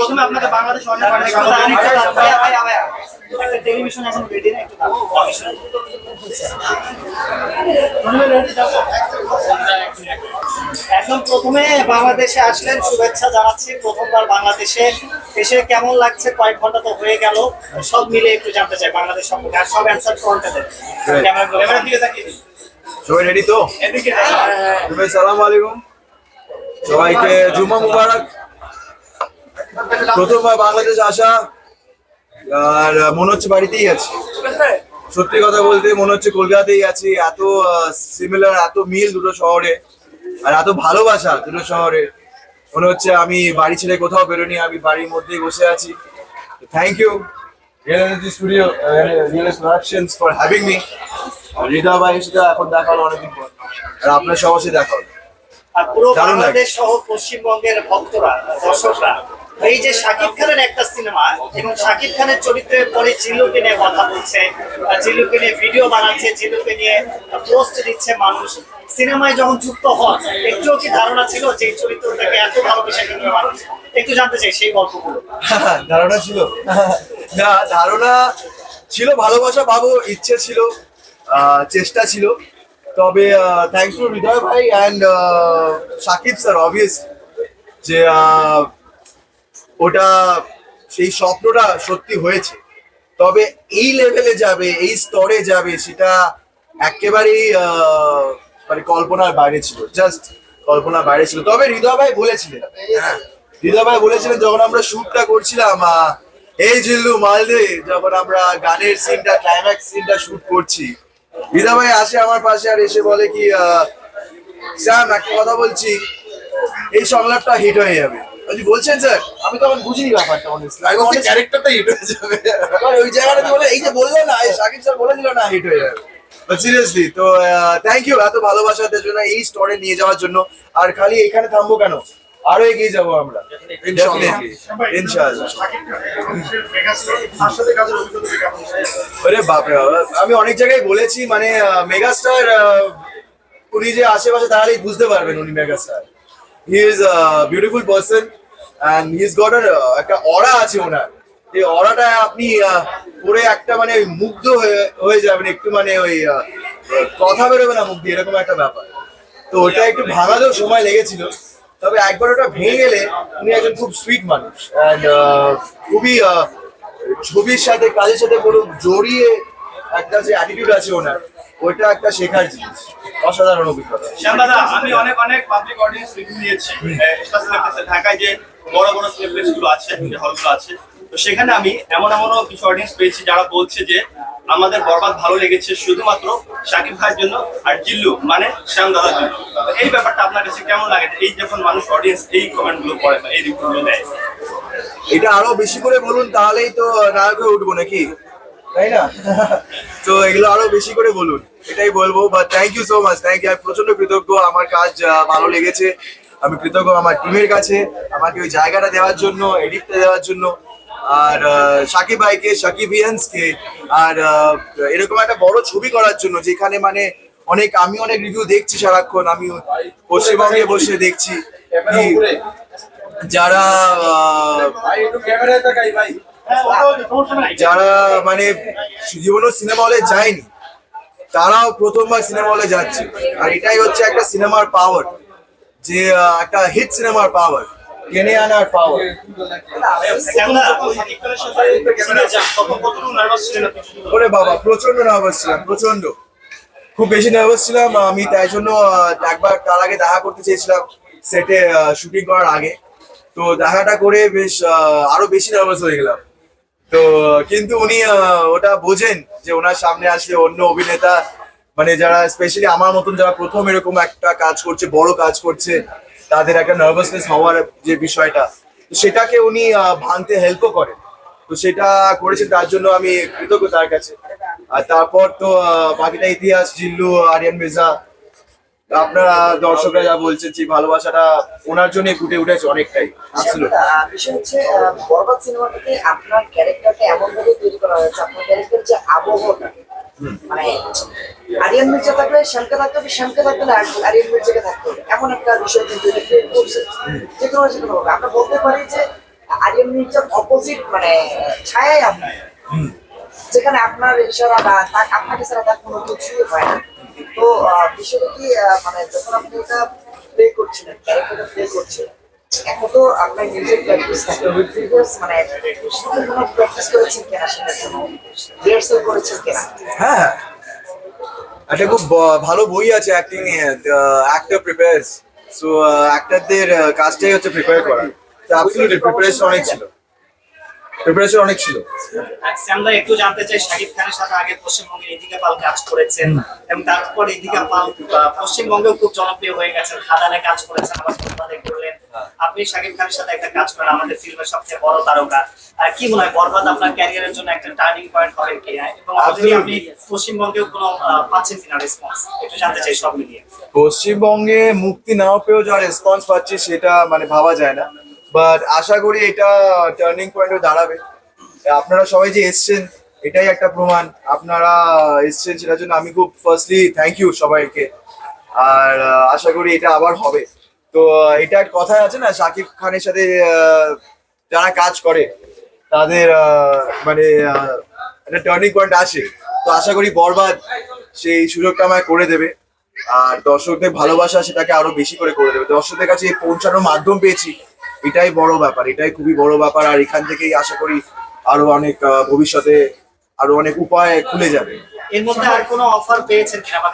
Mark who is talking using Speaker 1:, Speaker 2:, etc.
Speaker 1: প্রথমে আপনাদের বাংলাদেশে অনেক অনেক একটা টেলিভিশন এখন রেডি না একটু একদম প্রথমে বাংলাদেশে আসলেন, শুভেচ্ছা জানাচ্ছি। প্রথমবার বাংলাদেশে এসে কেমন লাগছে? কয়েক ঘন্টা তো হয়ে গেল, সব মিলে একটু জানতে চাই বাংলাদেশ সম্পর্কে। আর সব অ্যান্সার ফ্রন্টে দেন, ক্যামেরার দিকে তাকিয়ে।
Speaker 2: সবাই রেডি তো? সালাম আলাইকুম, সবাইকে জুম্মা মুবারক। প্রথমবার বাংলাদেশ আসা আর মনে হচ্ছে বাড়িতেই আছি। সত্যি কথা বলতে মনে হচ্ছে কলকাতাতেই আছি। এত সিমিলার, এত মিল দুটো শহরে, আর এত ভালোবাসা দুটো শহরে। মনে হচ্ছে আমি বাড়ি ছেড়ে কোথাও বেরোনি, আমি বাড়ির মধ্যেই বসে আছি। Thank you real energy studio, real productions for having me. Hriday ভাইয়ের সাথে এখন দেখা হলো অনেকদিন পর, আর আপনার সবার সাথে দেখা হলো।
Speaker 1: আর পুরো বাংলাদেশ সহ পশ্চিমবঙ্গের ভক্তরা, দর্শকরা এই যে শাকিব খানের একটা সিনেমা এবং শাকিব খানের চরিত্রের পরে জিল্লুকে নিয়ে কথা বলছে, জিল্লুকে নিয়ে ভিডিও বানাচ্ছে, জিল্লুকে নিয়ে পোস্ট দিচ্ছে মানুষ। সিনেমায় যখন যুক্ত হন একটুও কি ধারণা ছিল যে এই চরিত্রটাকে এত ভালোবেসে কিনবে মানুষ? একটু জানতে চাই সেই গল্পগুলো।
Speaker 2: ধারণা ছিল না, ধারণা ছিল, ভালোবাসা পাবো ইচ্ছে ছিল, চেষ্টা ছিল। তবে থ্যাংকস টু হৃদয় ভাই অ্যান্ড শাকিব স্যার, অবভিয়াস যে ওটা সেই স্বপ্নটা সত্যি হয়েছে। তবে এই লেভেলে যাবে, এই স্তরে যাবে, সেটা একেবারেই মানে কল্পনার বাইরে ছিল, জাস্ট কল্পনার বাইরে ছিল। তবে হৃদয় ভাই বলেছিলেন, যখন আমরা শুটটা করছিলাম, এই জিল্লু মালদে, যখন আমরা গানের সিনটা, ক্লাইম্যাক্স সিনটা শুট করছি, হৃদয় ভাই আসে আমার পাশে আর এসে বলে কি, স্যাম একটা কথা বলছি, এই সংলাপটা হিট হয়ে যাবে। বলছেন স্যার? আমি তখন বুঝিনি ব্যাপারটা, ক্যারেক্টারটা হিট হয়ে যাবে ওই জায়গাটা বলে, এই যে বললো না, শাকিব স্যার বলে দিল না হিট হয়ে যাবে। সিরিয়াসলি তো থ্যাংক ইউ এত ভালোবাসাদের জন্য, এই স্টোরে নিয়ে যাওয়ার জন্য। আর খালি এখানে থামবো কেন, আরো এগিয়ে যাবো আমরা ইনশাআল্লাহ। আরে বাপরে, আমি অনেক জায়গায় বলেছি, মানে মেগাস্টার উনি যে আশেপাশে দাঁড়ালেই বুঝতে পারবেন উনি megastar. He is a beautiful person and he is goat একটা অরা আছে ওনার। এই অরাটা আপনি পরে একটা মানে মুগ্ধ হয়ে যাবেন, একটু মানে ওই কথা বেরোবে না মুখ দিয়ে, এরকম একটা ব্যাপার। তো ওটা একটু ভাঙাতেও সময় লেগেছিল, তবে একবার ওটা ভেঙে গেলে উনি একজন খুব সুইট মানুষ অ্যান্ড খুবই ছবির সাথে, কাজের সাথে কোনো জড়িয়ে একটা যে অ্যাটিটিউড আছে ওনার, ওইটা একটা শেখার জিনিস, অসাধারণ অভিজ্ঞতা।
Speaker 1: শ্যামদাদা, আমি অনেক অনেক পাবলিক অডিয়েন্স রিভিউ দিয়েছি ঢাকায়, যে বড় বড় সিনেপ্লেক্স গুলো আছে, হলগুলো আছে, তো সেখানে আমি এমনও কিছু অডিয়েন্স পেয়েছি যারা বলছে যে আমাদের বরবাদ ভালো লেগেছে শুধুমাত্র শাকিব ভাইয়ের জন্য, আর জিল্লু মানে শ্যামদাদার জন্য। এই ব্যাপারটা আপনার কাছে কেমন লাগে, এই যখন মানুষ অডিয়েন্স এই কমেন্ট গুলো করে বা এই রিভিউ গুলো দেয়?
Speaker 2: এটা আরো বেশি করে বলুন, তাহলেই তো নায়ক হয়ে উঠবো নাকি, তাই না? তো এগুলো আরো বেশি করে বলুন, এটাই বলবো। But thank you so much, thank you. আমি প্রচন্ড কৃতজ্ঞ, আমার কাজ ভালো লেগেছে। আমি কৃতজ্ঞ আমার টিমের কাছে, আমাকে ওই জায়গাটা দেওয়ার জন্য, এডিটটা দেওয়ার জন্য, আর শাকিব ভাইকে, শাকিবিয়ান্সকে, আর এরকম একটা বড় ছবি করার জন্য, যেখানে মানে আমি অনেক রিভিউ দেখছি সারাক্ষণ, আমি পশ্চিমবঙ্গে বসে দেখছি যারা যারা মানে জীবনেও সিনেমা হলে যায়নি, তারাও প্রথমবার সিনেমা হলে যাচ্ছে। আর এটাই হচ্ছে একটা সিনেমার পাওয়ার, যে একটা হিট সিনেমার পাওয়ার, টেনে আনার পাওয়ার। ওরে বাবা, প্রচন্ড নার্ভাস ছিলাম, প্রচন্ড, খুব বেশি নার্ভাস ছিলাম আমি। তাই জন্য একবার তার আগে দেখা করতে চেয়েছিলাম, সেটে শুটিং করার আগে। তো দেখাটা করে বেশ আরো বেশি নার্ভাস হয়ে গেলাম। তো কিন্তু উনি ওটা বোঝেন যে ওনার সামনে আসলে অন্য অভিনেতা, মানে যারা স্পেশালি আমার মতন যারা প্রথম এরকম একটা কাজ করছে, বড় কাজ করছে, তাদের একটা নার্ভাসনেস হওয়ার যে বিষয়টা, সেটাকে উনি ভাঙতে হেল্পও করেন। তো সেটা করেছেন, তার জন্য আমি কৃতজ্ঞ তার কাছে। আর তারপর তো বাকিটা ইতিহাস, জিল্লু, আরিয়ান মির্জা, আপনারা দর্শকরা যা বলছেন, যে ভালোবাসাটা ওনার জন্য ফুটে উঠেছে অনেকটাই।
Speaker 3: বিষয় হচ্ছে বরবাদ সিনেমাটাতে আপনার ক্যারেক্টারটা এমন ভাবে তৈরি করা হয়েছে, আপনার ক্যারেক্টার যে আবহটা, মানে আরিয়ান মির্জা থাকলে শ্যামকে থাকতে হবে, শ্যামকে থাকলে আরিয়ান মির্জাকে থাকতে হবে, এমন একটা বিষয় কিন্তু করছে। যে কোনো ভাবে আমরা বলতে পারি যে আরিয়ান মির্জার অপোজিট মানে ছায়াই আপনি, যেখানে আপনার ইশারা বা আপনাকে ছাড়া তার কোনো কিছুই হয় না। তো বিষয়টা কি মানে যখন আপনি এটা প্লে করছিলেন, ক্যারেক্টারটা প্লে করছিলেন, এখন তো আপনার নিজের প্র্যাকটিস থাকে, প্রিভিয়াস মানে কোনো প্র্যাকটিস করেছেন কিনা সেটার জন্য, রিহার্সাল করেছেন কিনা?
Speaker 2: হ্যাঁ, একটা খুব ভালো বই আছে অ্যাক্টিং নিয়ে, অ্যাক্টর প্রিপেয়ার্স। সো অ্যাক্টরদের কাজটাই হচ্ছে প্রিপেয়ার করা। তো অ্যাবসলিউটলি প্রিপারেশন অনেক ছিল।
Speaker 4: আমরা একটু জানতে চাই, শাকিব খানের সাথে আগে পশ্চিমবঙ্গে ইদিকা পাল কাজ করেছেন এবং তারপর ইদিকা পাল পশ্চিমবঙ্গেও খুব জনপ্রিয় হয়ে গেছেন, খাদানে কাজ করেছেন, আবার বরবাদে করলেন। আপনি শাকিব খানের সাথে একটা কাজ করেন, আমাদের ফিল্মের সবচেয়ে বড় তারকা। কি মনে হয় বরবাদ আপনার ক্যারিয়ারের জন্য একটা টার্নিং পয়েন্ট হবে কি? এবং অলরেডি আপনি পশ্চিমবঙ্গেও কোনো পাচ্ছেন কিনা রেসপন্স, একটু জানতে চাই সব মিলিয়ে।
Speaker 2: পশ্চিমবঙ্গে মুক্তি নাও পেয়েও যা রেসপন্স পাচ্ছি সেটা মানে ভাবা যায় না, বাট আশা করি এটা টার্নিং পয়েন্টে দাঁড়াবে। আপনারা সবাই যে এসছেন এটাই একটা প্রমাণ, আপনারা এসছেন সেটার জন্য আমি খুব ফার্স্টলি থ্যাংক ইউ সবাইকে। আর আশা করি এটা আবার হবে। তো এটা একটা কথা আছে না, শাকিব খানের সাথে যারা কাজ করে তাদের মানে একটা টার্নিং পয়েন্ট আসে। তো আশা করি বরবাদ সেই সুযোগটা আমায় করে দেবে, আর দর্শকদের ভালোবাসা সেটাকে আরো বেশি করে দেবে। দর্শকদের কাছে পৌঁছানোর মাধ্যম পেয়েছি, এটাই বড় ব্যাপার, এটাই খুবই বড় ব্যাপার। আর এখান থেকেই আশা করি আরো অনেক ভবিষ্যতে আরো অনেক উপায় খুলে যাবে।
Speaker 4: এর মধ্যে আর কোনো অফার পেয়েছেন কিনা বা